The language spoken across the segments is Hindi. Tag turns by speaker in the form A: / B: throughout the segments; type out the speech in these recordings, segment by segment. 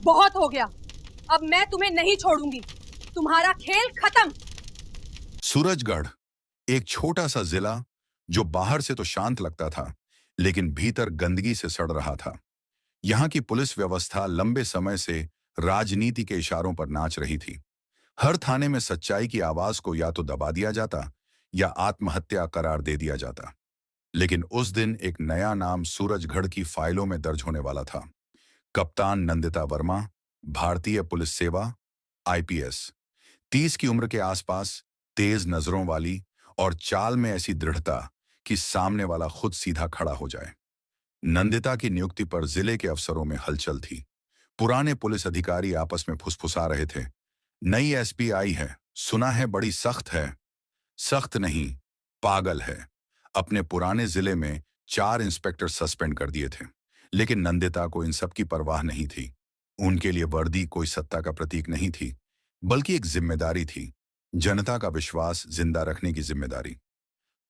A: बहुत हो गया। अब मैं तुम्हें नहीं छोड़ूंगी। तुम्हारा खेल खत्म।
B: सूरजगढ़ एक छोटा सा जिला जो बाहर से तो शांत लगता था, लेकिन भीतर गंदगी से सड़ रहा था। यहाँ की पुलिस व्यवस्था लंबे समय से राजनीति के इशारों पर नाच रही थी। हर थाने में सच्चाई की आवाज को या तो दबा दिया जाता या आत्महत्या करार दे दिया जाता। लेकिन उस दिन एक नया नाम सूरजगढ़ की फाइलों में दर्ज होने वाला था। कप्तान नंदिता वर्मा, भारतीय पुलिस सेवा, आईपीएस, 30 की उम्र के आसपास, तेज नजरों वाली और चाल में ऐसी दृढ़ता कि सामने वाला खुद सीधा खड़ा हो जाए। नंदिता की नियुक्ति पर जिले के अफसरों में हलचल थी। पुराने पुलिस अधिकारी आपस में फुसफुसा रहे थे। नई एसपी आई है, सुना है बड़ी सख्त है। सख्त नहीं, पागल है। अपने पुराने जिले में 4 इंस्पेक्टर सस्पेंड कर दिए थे, लेकिन नंदिता को इन सब की परवाह नहीं थी। उनके लिए वर्दी कोई सत्ता का प्रतीक नहीं थी, बल्कि एक जिम्मेदारी थी, जनता का विश्वास जिंदा रखने की जिम्मेदारी।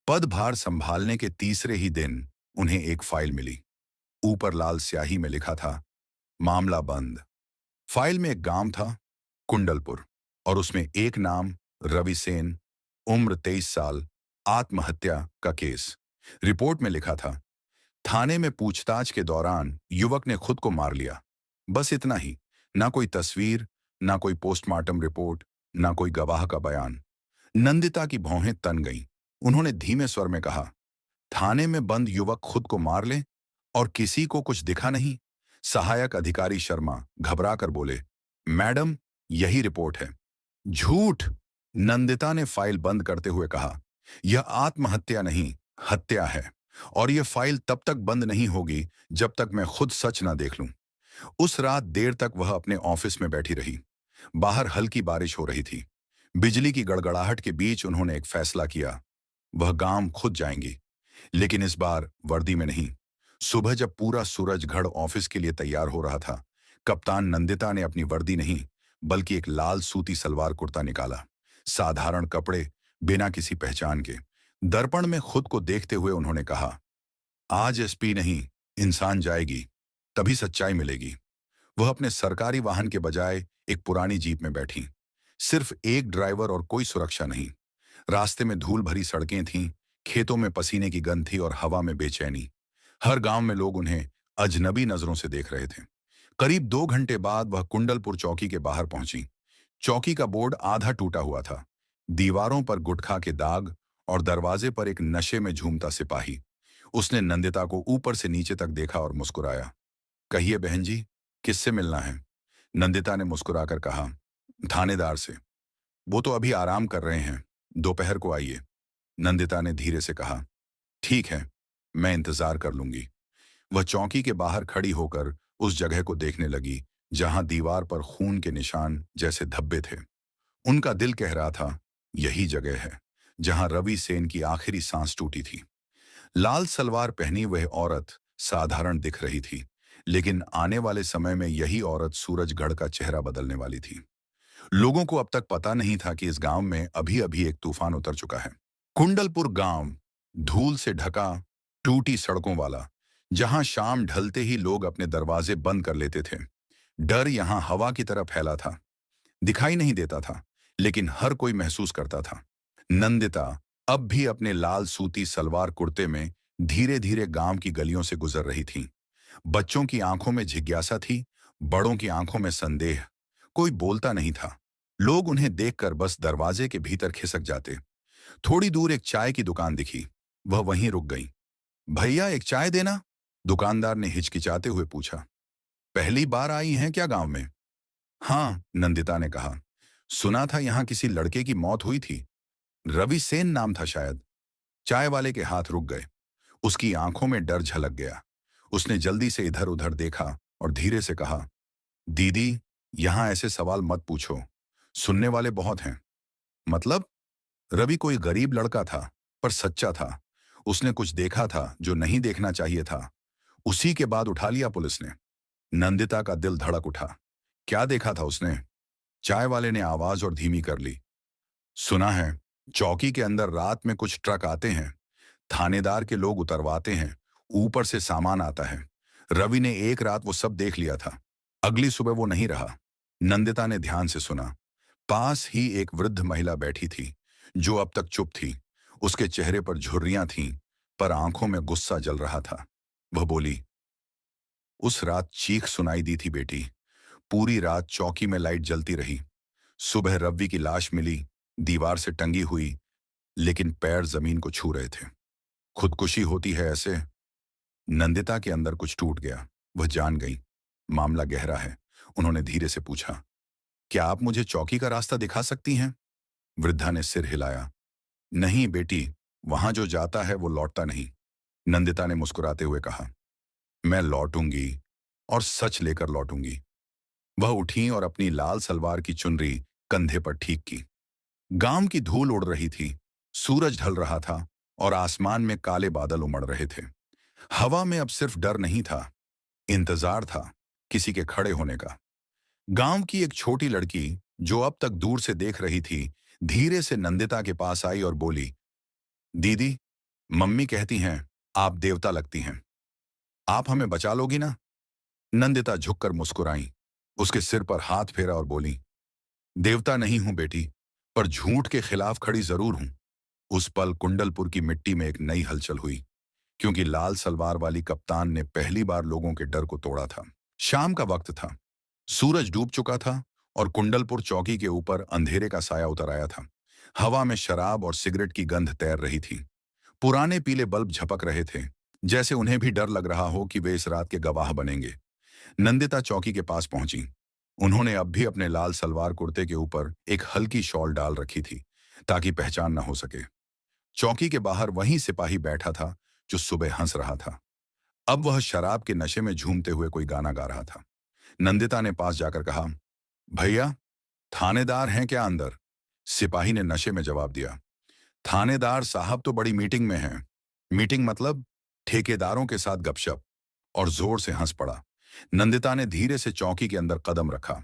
B: पदभार संभालने के तीसरे ही दिन उन्हें एक फाइल मिली। ऊपर लाल स्याही में लिखा था, मामला बंद। फाइल में एक गांव था, कुंडलपुर, और उसमें एक नाम, रवि सेन, उम्र 23 साल, आत्महत्या का केस। रिपोर्ट में लिखा था, थाने में पूछताछ के दौरान युवक ने खुद को मार लिया। बस इतना ही। ना कोई तस्वीर, ना कोई पोस्टमार्टम रिपोर्ट, ना कोई गवाह का बयान। नंदिता की भौहें तन गईं। उन्होंने धीमे स्वर में कहा, थाने में बंद युवक खुद को मार ले और किसी को कुछ दिखा नहीं? सहायक अधिकारी शर्मा घबरा कर बोले, मैडम, यही रिपोर्ट है। झूठ! नंदिता ने फाइल बंद करते हुए कहा, यह आत्महत्या नहीं, हत्या है। और यह फाइल तब तक बंद नहीं होगी जब तक मैं खुद सच ना देख लूं। उस रात देर तक वह अपने ऑफिस में बैठी रही। बाहर हल्की बारिश हो रही थी। बिजली की गड़गड़ाहट के बीच उन्होंने एक फैसला किया, वह गांव खुद जाएंगी, लेकिन इस बार वर्दी में नहीं। सुबह जब पूरा सूरजगढ़ ऑफिस के लिए तैयार हो रहा था, कप्तान नंदिता ने अपनी वर्दी नहीं, बल्कि एक लाल सूती सलवार कुर्ता निकाला। साधारण कपड़े, बिना किसी पहचान के। दर्पण में खुद को देखते हुए उन्होंने कहा, आज एसपी नहीं, इंसान जाएगी, तभी सच्चाई मिलेगी। वह अपने सरकारी वाहन के बजाय एक पुरानी जीप में बैठी। सिर्फ एक ड्राइवर और कोई सुरक्षा नहीं। रास्ते में धूल भरी सड़कें थीं, खेतों में पसीने की गंध थी और हवा में बेचैनी। हर गांव में लोग उन्हें अजनबी नजरों से देख रहे थे। करीब 2 घंटे बाद वह कुंडलपुर चौकी के बाहर पहुंची। चौकी का बोर्ड आधा टूटा हुआ था। दीवारों पर गुटखा के दाग और दरवाजे पर एक नशे में झूमता सिपाही। उसने नंदिता को ऊपर से नीचे तक देखा और मुस्कुराया। कहिए बहन जी, किससे मिलना है? नंदिता ने मुस्कुराकर कहा, थानेदार से। वो तो अभी आराम कर रहे हैं, दोपहर को आइए। नंदिता ने धीरे से कहा, ठीक है, मैं इंतजार कर लूंगी। वह चौकी के बाहर खड़ी होकर उस जगह को देखने लगी जहां दीवार पर खून के निशान जैसे धब्बे थे। उनका दिल कह रहा था, यही जगह है जहां रवि सेन की आखिरी सांस टूटी थी। लाल सलवार पहनी वह औरत साधारण दिख रही थी, लेकिन आने वाले समय में यही औरत सूरजगढ़ का चेहरा बदलने वाली थी। लोगों को अब तक पता नहीं था कि इस गांव में अभी अभी एक तूफान उतर चुका है। कुंडलपुर गांव, धूल से ढका, टूटी सड़कों वाला, जहां शाम ढलते ही लोग अपने दरवाजे बंद कर लेते थे। डर यहां हवा की तरह फैला था। दिखाई नहीं देता था, लेकिन हर कोई महसूस करता था। नंदिता अब भी अपने लाल सूती सलवार कुर्ते में धीरे धीरे गांव की गलियों से गुजर रही थी। बच्चों की आंखों में जिज्ञासा थी, बड़ों की आंखों में संदेह। कोई बोलता नहीं था। लोग उन्हें देखकर बस दरवाजे के भीतर खिसक जाते। थोड़ी दूर एक चाय की दुकान दिखी। वह वहीं रुक गई। भैया, एक चाय देना? दुकानदार ने हिचकिचाते हुए पूछा। पहली बार आई हैं क्या गांव में? हाँ, नंदिता ने कहा। सुना था यहां किसी लड़के की मौत हुई थी। रवि सेन नाम था शायद। चाय वाले के हाथ रुक गए। उसकी आंखों में डर झलक गया। उसने जल्दी से इधर उधर देखा और धीरे से कहा, दीदी, यहां ऐसे सवाल मत पूछो, सुनने वाले बहुत हैं। मतलब? रवि कोई गरीब लड़का था, पर सच्चा था। उसने कुछ देखा था जो नहीं देखना चाहिए था। उसी के बाद उठा लिया पुलिस ने। नंदिता का दिल धड़क उठा। क्या देखा था उसने? चाय वाले ने आवाज और धीमी कर ली। सुना है चौकी के अंदर रात में कुछ ट्रक आते हैं, थानेदार के लोग उतरवाते हैं, ऊपर से सामान आता है। रवि ने एक रात वो सब देख लिया था। अगली सुबह वो नहीं रहा। नंदिता ने ध्यान से सुना। पास ही एक वृद्ध महिला बैठी थी, जो अब तक चुप थी। उसके चेहरे पर झुर्रियां थीं, पर आंखों में गुस्सा जल रहा था। वह बोली, उस रात चीख सुनाई दी थी बेटी। पूरी रात चौकी में लाइट जलती रही। सुबह रवि की लाश मिली, दीवार से टंगी हुई, लेकिन पैर जमीन को छू रहे थे। खुदकुशी होती है ऐसे। नंदिता के अंदर कुछ टूट गया। वह जान गई, मामला गहरा है। उन्होंने धीरे से पूछा, क्या आप मुझे चौकी का रास्ता दिखा सकती हैं? वृद्धा ने सिर हिलाया। नहीं बेटी, वहां जो जाता है वो लौटता नहीं। नंदिता ने मुस्कुराते हुए कहा, मैं लौटूंगी, और सच लेकर लौटूंगी। वह उठी और अपनी लाल सलवार की चुनरी कंधे पर ठीक की। गांव की धूल उड़ रही थी, सूरज ढल रहा था, और आसमान में काले बादल उमड़ रहे थे। हवा में अब सिर्फ डर नहीं था, इंतजार था, किसी के खड़े होने का। गांव की एक छोटी लड़की, जो अब तक दूर से देख रही थी, धीरे से नंदिता के पास आई और बोली, दीदी, मम्मी कहती हैं आप देवता लगती हैं। आप हमें बचा लोगी ना? नंदिता झुककर मुस्कुराई, उसके सिर पर हाथ फेरा और बोली, देवता नहीं हूं बेटी, पर झूठ के खिलाफ खड़ी जरूर हूं। उस पल कुंडलपुर की मिट्टी में एक नई हलचल हुई, क्योंकि लाल सलवार वाली कप्तान ने पहली बार लोगों के डर को तोड़ा था। शाम का वक्त था, सूरज डूब चुका था, और कुंडलपुर चौकी के ऊपर अंधेरे का साया उतर आया था। हवा में शराब और सिगरेट की गंध तैर रही थी। पुराने पीले बल्ब झपक रहे थे, जैसे उन्हें भी डर लग रहा हो कि वे इस रात के गवाह बनेंगे। नंदिता चौकी के पास पहुंची। उन्होंने अब भी अपने लाल सलवार कुर्ते के ऊपर एक हल्की शॉल डाल रखी थी, ताकि पहचान न हो सके। चौकी के बाहर वही सिपाही बैठा था, जो सुबह हंस रहा था। अब वह शराब के नशे में झूमते हुए कोई गाना गा रहा था। नंदिता ने पास जाकर कहा, भैया, थानेदार हैं क्या अंदर? सिपाही ने नशे में जवाब दिया, थानेदार साहब तो बड़ी मीटिंग में हैं। मीटिंग मतलब? ठेकेदारों के साथ गपशप। और जोर से हंस पड़ा। नंदिता ने धीरे से चौकी के अंदर कदम रखा।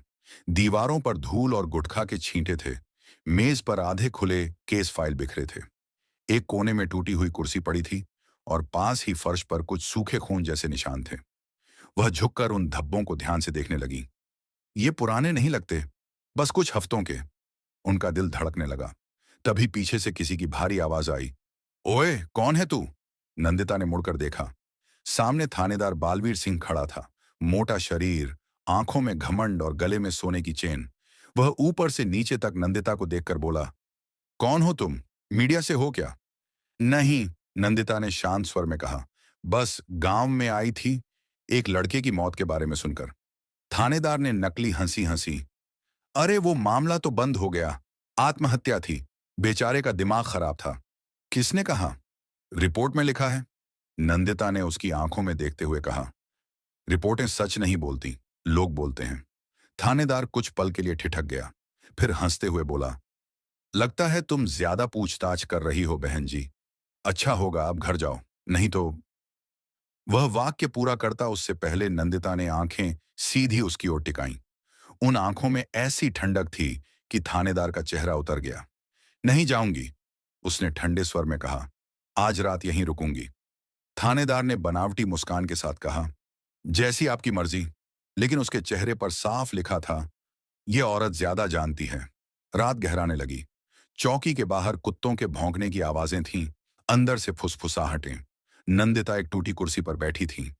B: दीवारों पर धूल और गुटखा के छींटे थे। मेज पर आधे खुले केस फाइल बिखरे थे। एक कोने में टूटी हुई कुर्सी पड़ी थी, और पास ही फर्श पर कुछ सूखे खून जैसे निशान थे। वह झुककर उन धब्बों को ध्यान से देखने लगी। ये पुराने नहीं लगते, बस कुछ हफ्तों के। उनका दिल धड़कने लगा। तभी पीछे से किसी की भारी आवाज आई, ओए, कौन है तू? नंदिता ने मुड़कर देखा। सामने थानेदार बालवीर सिंह खड़ा था। मोटा शरीर, आंखों में घमंड और गले में सोने की चेन। वह ऊपर से नीचे तक नंदिता को देखकर बोला, कौन हो तुम? मीडिया से हो क्या? नहीं, नंदिता ने शांत स्वर में कहा, बस गांव में आई थी, एक लड़के की मौत के बारे में सुनकर। थानेदार ने नकली हंसी हंसी, अरे वो मामला तो बंद हो गया, आत्महत्या थी, बेचारे का दिमाग खराब था। किसने कहा? रिपोर्ट में लिखा है। नंदिता ने उसकी आंखों में देखते हुए कहा, रिपोर्टें सच नहीं बोलती, लोग बोलते हैं। थानेदार कुछ पल के लिए ठिठक गया, फिर हंसते हुए बोला, लगता है तुम ज्यादा पूछताछ कर रही हो बहन जी। अच्छा होगा अब घर जाओ, नहीं तो। वह वाक्य पूरा करता उससे पहले नंदिता ने आंखें सीधी उसकी ओर टिकाईं। उन आंखों में ऐसी ठंडक थी कि थानेदार का चेहरा उतर गया। नहीं जाऊंगी, उसने ठंडे स्वर में कहा, आज रात यहीं रुकूंगी। थानेदार ने बनावटी मुस्कान के साथ कहा, जैसी आपकी मर्जी। लेकिन उसके चेहरे पर साफ लिखा था, यह औरत ज्यादा जानती है। रात गहराने लगी। चौकी के बाहर कुत्तों के भौंकने की आवाजें थीं, अंदर से फुसफुसाहटें। नंदिता एक टूटी कुर्सी पर बैठी थी।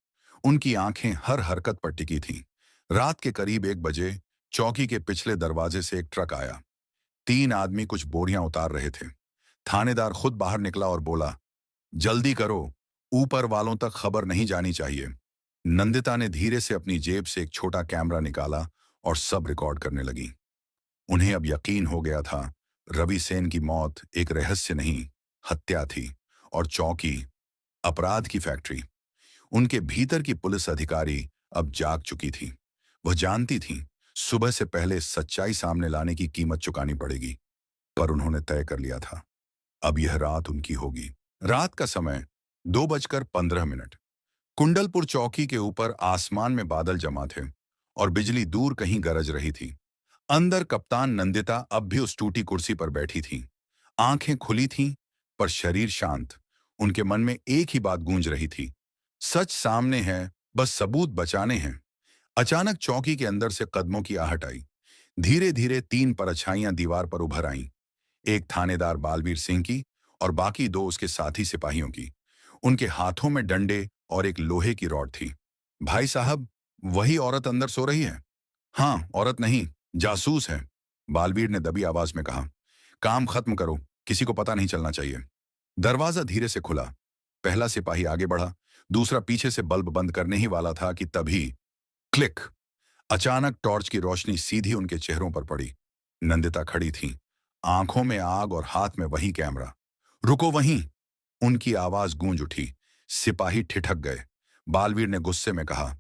B: उनकी आंखें हर हरकत पर टिकी थीं। रात के करीब 1 बजे चौकी के पिछले दरवाजे से एक ट्रक आया। 3 आदमी कुछ बोरियां उतार रहे थे। थानेदार खुद बाहर निकला और बोला, जल्दी करो, ऊपर वालों तक खबर नहीं जानी चाहिए। नंदिता ने धीरे से अपनी जेब से एक छोटा कैमरा निकाला और सब रिकॉर्ड करने लगी। उन्हें अब यकीन हो गया था, रवि सेन की मौत एक रहस्य नहीं, हत्या थी। और चौकी, अपराध की फैक्ट्री। उनके भीतर की पुलिस अधिकारी अब जाग चुकी थी। वह जानती थी, सुबह से पहले सच्चाई सामने लाने की कीमत चुकानी पड़ेगी। पर उन्होंने तय कर लिया था, अब यह रात उनकी होगी। रात का समय 2:15। कुंडलपुर चौकी के ऊपर आसमान में बादल जमा थे, और बिजली दूर कहीं गरज रही थी। अंदर कप्तान नंदिता अब भी उस टूटी कुर्सी पर बैठी थी। आंखें खुली थीं, पर शरीर शांत। उनके मन में एक ही बात गूंज रही थी, सच सामने है, बस सबूत बचाने हैं। अचानक चौकी के अंदर से कदमों की आहट आई। धीरे धीरे 3 परछाइयां दीवार पर उभर आईं। एक थानेदार बालवीर सिंह की और बाकी 2 उसके साथी सिपाहियों की। उनके हाथों में डंडे और एक लोहे की रॉड थी। भाई साहब, वही औरत अंदर सो रही है। हाँ, औरत नहीं, जासूस है, बालवीर ने दबी आवाज में कहा। काम खत्म करो, किसी को पता नहीं चलना चाहिए। दरवाजा धीरे से खुला। पहला सिपाही आगे बढ़ा, दूसरा पीछे से बल्ब बंद करने ही वाला था कि तभी क्लिक। अचानक टॉर्च की रोशनी सीधी उनके चेहरों पर पड़ी। नंदिता खड़ी थी, आंखों में आग और हाथ में वही कैमरा। रुको वहीं, उनकी आवाज गूंज उठी। सिपाही ठिठक गए। बालवीर ने गुस्से में कहा,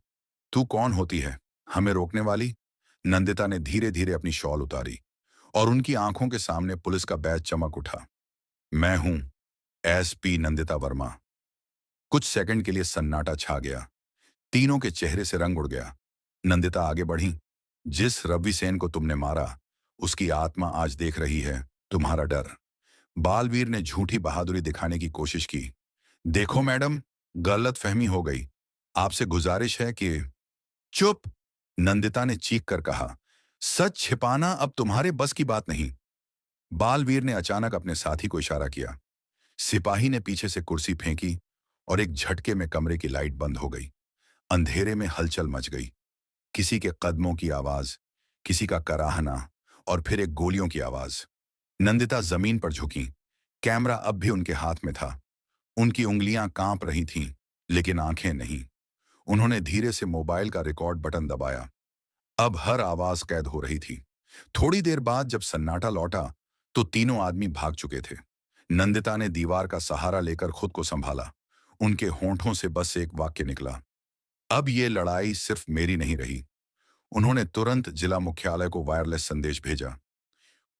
B: तू कौन होती है हमें रोकने वाली? नंदिता ने धीरे धीरे अपनी शॉल उतारी और उनकी आंखों के सामने पुलिस का बैज चमक उठा। मैं हूं एसपी नंदिता वर्मा। कुछ सेकंड के लिए सन्नाटा छा गया। तीनों के चेहरे से रंग उड़ गया। नंदिता आगे बढ़ी। जिस रवि सेन को तुमने मारा, उसकी आत्मा आज देख रही है तुम्हारा डर। बालवीर ने झूठी बहादुरी दिखाने की कोशिश की। देखो मैडम, गलत फहमी हो गई, आपसे गुजारिश है कि चुप, नंदिता ने चीख कर कहा। सच छिपाना अब तुम्हारे बस की बात नहीं। बालवीर ने अचानक अपने साथी को इशारा किया। सिपाही ने पीछे से कुर्सी फेंकी और एक झटके में कमरे की लाइट बंद हो गई। अंधेरे में हलचल मच गई। किसी के कदमों की आवाज, किसी का कराहना और फिर एक गोलियों की आवाज। नंदिता जमीन पर झुकी। कैमरा अब भी उनके हाथ में था। उनकी उंगलियां कांप रही थीं, लेकिन आंखें नहीं। उन्होंने धीरे से मोबाइल का रिकॉर्ड बटन दबाया। अब हर आवाज कैद हो रही थी। थोड़ी देर बाद जब सन्नाटा लौटा, तो तीनों आदमी भाग चुके थे। नंदिता ने दीवार का सहारा लेकर खुद को संभाला। उनके होंठों से बस एक वाक्य निकला, अब ये लड़ाई सिर्फ मेरी नहीं रही। उन्होंने तुरंत जिला मुख्यालय को वायरलेस संदेश भेजा।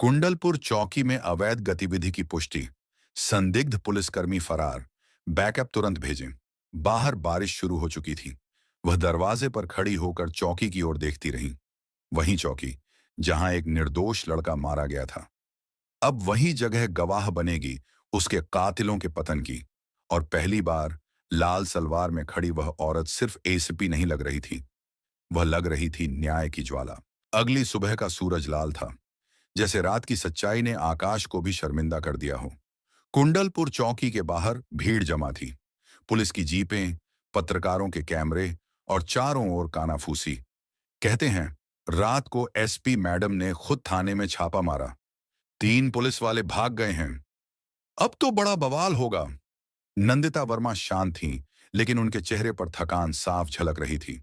B: कुंडलपुर चौकी में अवैध गतिविधि की पुष्टि, संदिग्ध पुलिसकर्मी फरार, बैकअप तुरंत भेजें। बाहर बारिश शुरू हो चुकी थी। वह दरवाजे पर खड़ी होकर चौकी की ओर देखती रही। वही चौकी जहां एक निर्दोष लड़का मारा गया था। अब वही जगह गवाह बनेगी उसके कातिलों के पतन की। और पहली बार लाल सलवार में खड़ी वह औरत सिर्फ एसीपी नहीं लग रही थी, वह लग रही थी न्याय की ज्वाला। अगली सुबह का सूरज लाल था, जैसे रात की सच्चाई ने आकाश को भी शर्मिंदा कर दिया हो। कुंडलपुर चौकी के बाहर भीड़ जमा थी। पुलिस की जीपें, पत्रकारों के कैमरे और चारों ओर कानाफूसी। कहते हैं, रात को एसपी मैडम ने खुद थाने में छापा मारा। 3 पुलिस वाले भाग गए हैं। अब तो बड़ा बवाल होगा। नंदिता वर्मा शांत थीं, लेकिन उनके चेहरे पर थकान साफ झलक रही थी।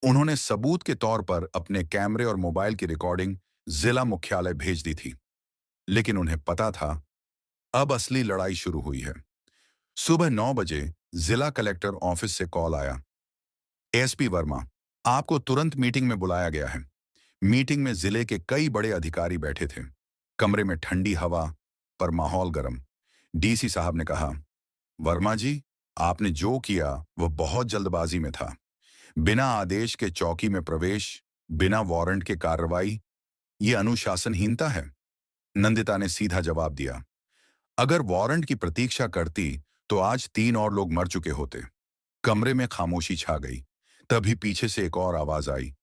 B: उन्होंने सबूत के तौर पर अपने कैमरे और मोबाइल की रिकॉर्डिंग जिला मुख्यालय भेज दी थी। लेकिन उन्हें पता था, अब असली लड़ाई शुरू हुई है। सुबह 9 बजे जिला कलेक्टर ऑफिस से कॉल आया। एसपी वर्मा, आपको तुरंत मीटिंग में बुलाया गया है। मीटिंग में जिले के कई बड़े अधिकारी बैठे थे। कमरे में ठंडी हवा, पर माहौल गर्म। डीसी साहब ने कहा, वर्मा जी, आपने जो किया वह बहुत जल्दबाजी में था। बिना आदेश के चौकी में प्रवेश, बिना वारंट के कार्रवाई, ये अनुशासनहीनता है। नंदिता ने सीधा जवाब दिया, अगर वारंट की प्रतीक्षा करती तो आज 3 और लोग मर चुके होते। कमरे में खामोशी छा गई। तभी पीछे से एक और आवाज आई।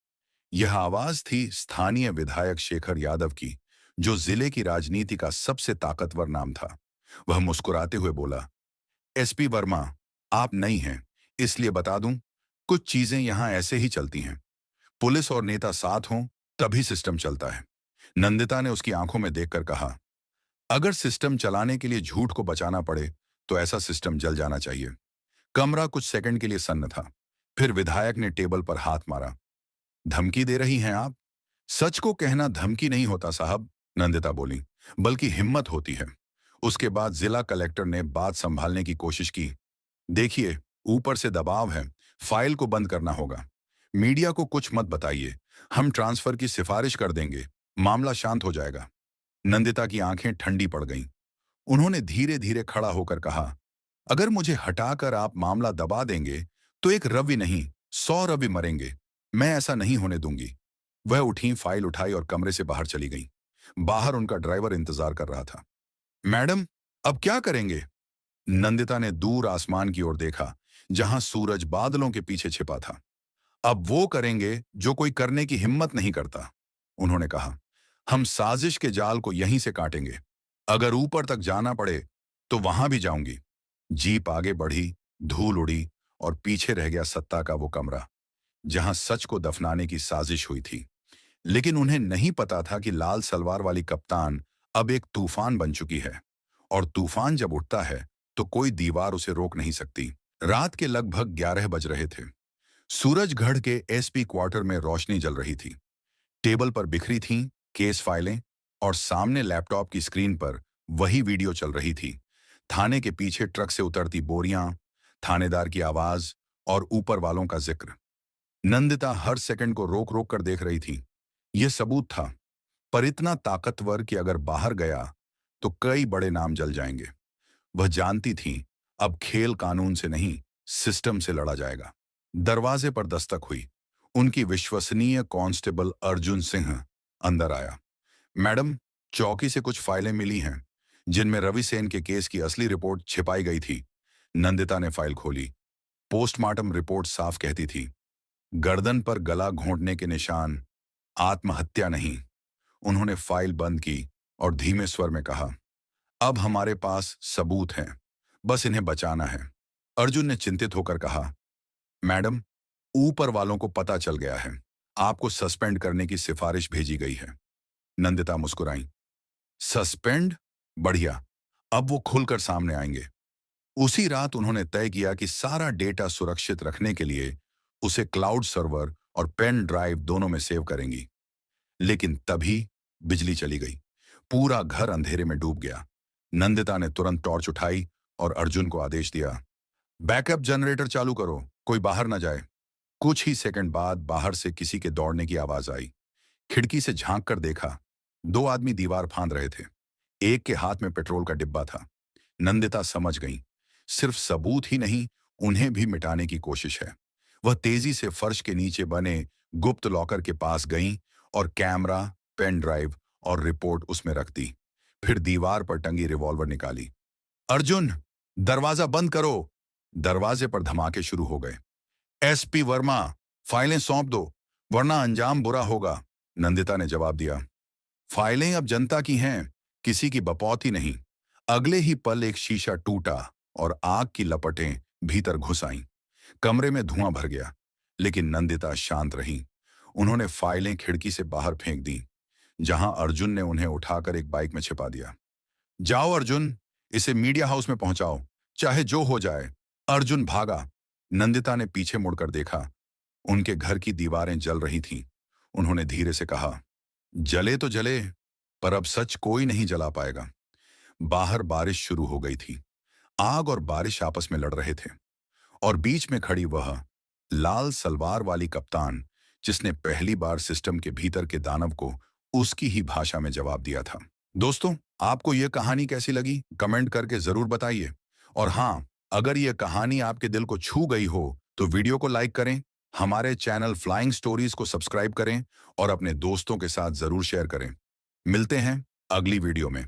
B: यह आवाज थी स्थानीय विधायक शेखर यादव की, जो जिले की राजनीति का सबसे ताकतवर नाम था। वह मुस्कुराते हुए बोला, एसपी वर्मा, आप नई हैं, इसलिए बता दूं, कुछ चीजें यहां ऐसे ही चलती हैं। पुलिस और नेता साथ हों तभी सिस्टम चलता है। नंदिता ने उसकी आंखों में देखकर कहा, अगर सिस्टम चलाने के लिए झूठ को बचाना पड़े तो ऐसा सिस्टम जल जाना चाहिए। कमरा कुछ सेकंड के लिए सन्न था। फिर विधायक ने टेबल पर हाथ मारा। धमकी दे रही हैं आप? सच को कहना धमकी नहीं होता साहब, नंदिता बोली, बल्कि हिम्मत होती है। उसके बाद जिला कलेक्टर ने बात संभालने की कोशिश की। देखिए, ऊपर से दबाव है, फाइल को बंद करना होगा। मीडिया को कुछ मत बताइए, हम ट्रांसफर की सिफारिश कर देंगे, मामला शांत हो जाएगा। नंदिता की आंखें ठंडी पड़ गईं। उन्होंने धीरे धीरे खड़ा होकर कहा, अगर मुझे हटाकर आप मामला दबा देंगे तो एक रवि नहीं 100 रवि मरेंगे। मैं ऐसा नहीं होने दूंगी। वह उठी, फाइल उठाई और कमरे से बाहर चली गई। बाहर उनका ड्राइवर इंतजार कर रहा था। मैडम, अब क्या करेंगे? नंदिता ने दूर आसमान की ओर देखा, जहां सूरज बादलों के पीछे छिपा था। अब वो करेंगे जो कोई करने की हिम्मत नहीं करता। उन्होंने कहा, हम साजिश के जाल को यहीं से काटेंगे। अगर ऊपर तक जाना पड़े तो वहां भी जाऊंगी। जीप आगे बढ़ी, धूल उड़ी और पीछे रह गया सत्ता का वो कमरा जहां सच को दफनाने की साजिश हुई थी। लेकिन उन्हें नहीं पता था कि लाल सलवार वाली कप्तान अब एक तूफान बन चुकी है, और तूफान जब उठता है तो कोई दीवार उसे रोक नहीं सकती। रात के लगभग 11 बज रहे थे। सूरजगढ़ के एसपी क्वार्टर में रोशनी जल रही थी। टेबल पर बिखरी थीं केस फाइलें, और सामने लैपटॉप की स्क्रीन पर वही वीडियो चल रही थी। थाने के पीछे ट्रक से उतरती बोरियां, थानेदार की आवाज और ऊपर वालों का जिक्र। नंदिता हर सेकंड को रोक रोक कर देख रही थी। यह सबूत था, पर इतना ताकतवर कि अगर बाहर गया तो कई बड़े नाम जल जाएंगे। वह जानती थी अब खेल कानून से नहीं, सिस्टम से लड़ा जाएगा। दरवाजे पर दस्तक हुई। उनकी विश्वसनीय कांस्टेबल अर्जुन सिंह अंदर आया। मैडम, चौकी से कुछ फाइलें मिली हैं जिनमें रवि सेन के केस की असली रिपोर्ट छिपाई गई थी। नंदिता ने फाइल खोली। पोस्टमार्टम रिपोर्ट साफ कहती थी, गर्दन पर गला घोंटने के निशान, आत्महत्या नहीं। उन्होंने फाइल बंद की और धीमे स्वर में कहा, अब हमारे पास सबूत हैं, बस इन्हें बचाना है। अर्जुन ने चिंतित होकर कहा, मैडम, ऊपर वालों को पता चल गया है। आपको सस्पेंड करने की सिफारिश भेजी गई है। नंदिता मुस्कुराई। सस्पेंड? बढ़िया, अब वो खुलकर सामने आएंगे। उसी रात उन्होंने तय किया कि सारा डेटा सुरक्षित रखने के लिए उसे क्लाउड सर्वर और पेन ड्राइव दोनों में सेव करेंगी। लेकिन तभी बिजली चली गई। पूरा घर अंधेरे में डूब गया। नंदिता ने तुरंत टॉर्च उठाई और अर्जुन को आदेश दिया, बैकअप जनरेटर चालू करो, कोई बाहर न जाए। कुछ ही सेकंड बाद बाहर से किसी के दौड़ने की आवाज आई। खिड़की से झांक कर देखा, दो आदमी दीवार फांद रहे थे। एक के हाथ में पेट्रोल का डिब्बा था। नंदिता समझ गई, सिर्फ सबूत ही नहीं, उन्हें भी मिटाने की कोशिश है। वह तेजी से फर्श के नीचे बने गुप्त लॉकर के पास गईं और कैमरा, पेन ड्राइव और रिपोर्ट उसमें रख दी। फिर दीवार पर टंगी रिवॉल्वर निकाली। अर्जुन, दरवाजा बंद करो। दरवाजे पर धमाके शुरू हो गए। एसपी वर्मा, फाइलें सौंप दो, वरना अंजाम बुरा होगा। नंदिता ने जवाब दिया, फाइलें अब जनता की हैं, किसी की बपौती नहीं। अगले ही पल एक शीशा टूटा और आग की लपटें भीतर घुस आईं। कमरे में धुआं भर गया, लेकिन नंदिता शांत रही। उन्होंने फाइलें खिड़की से बाहर फेंक दी, जहां अर्जुन ने उन्हें उठाकर एक बाइक में छिपा दिया। जाओ अर्जुन, इसे मीडिया हाउस में पहुंचाओ, चाहे जो हो जाए। अर्जुन भागा। नंदिता ने पीछे मुड़कर देखा। उनके घर की दीवारें जल रही थीं। उन्होंने धीरे से कहा, जले तो जले, पर अब सच कोई नहीं जला पाएगा। बाहर बारिश शुरू हो गई थी। आग और बारिश आपस में लड़ रहे थे, और बीच में खड़ी वह लाल सलवार वाली कप्तान, जिसने पहली बार सिस्टम के भीतर के दानव को उसकी ही भाषा में जवाब दिया था। दोस्तों, आपको यह कहानी कैसी लगी कमेंट करके जरूर बताइए। और हाँ, अगर यह कहानी आपके दिल को छू गई हो तो वीडियो को लाइक करें, हमारे चैनल फ्लाइंग स्टोरीज को सब्सक्राइब करें और अपने दोस्तों के साथ जरूर शेयर करें। मिलते हैं अगली वीडियो में।